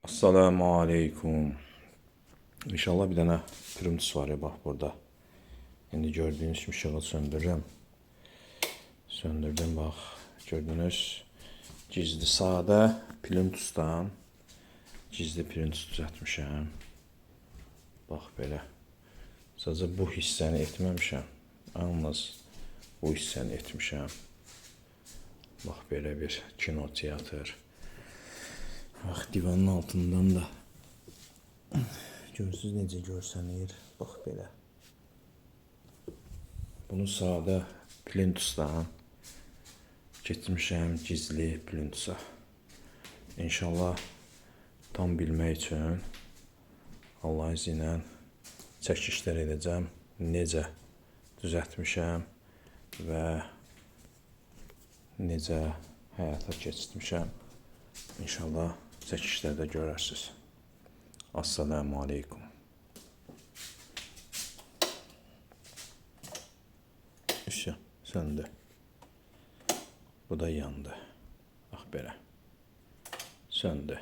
Assalamu aleykum. İnşallah bir dənə pürümtüs var ya, bax burada. İndi gördüyünüz kimi işığı söndürürəm. Söndürdüm, bax. Gördünüz. Gizli sadə pürümtüsdən gizli pürümtüs düzəltmişəm. Bax belə. Sadəcə bu hissəni etməmişəm. Yalnız bu hissəni etmişəm. Bax belə bir kino teatr. Bax divanın altından da görürsünüz necə görsənir. Bax belə. Bunu sadə plintusdan getmişəm gizli plintusa. İnşallah tam bilmək üçün Allah izni ilə çəkişlər edəcəm. Necə düzəltmişəm və necə həyata keçirmişəm. İnşallah çəkişlərdə görərsiniz. Assalamu aleykum. İşte söndü. Bu da yandı. Bax belə. Söndü.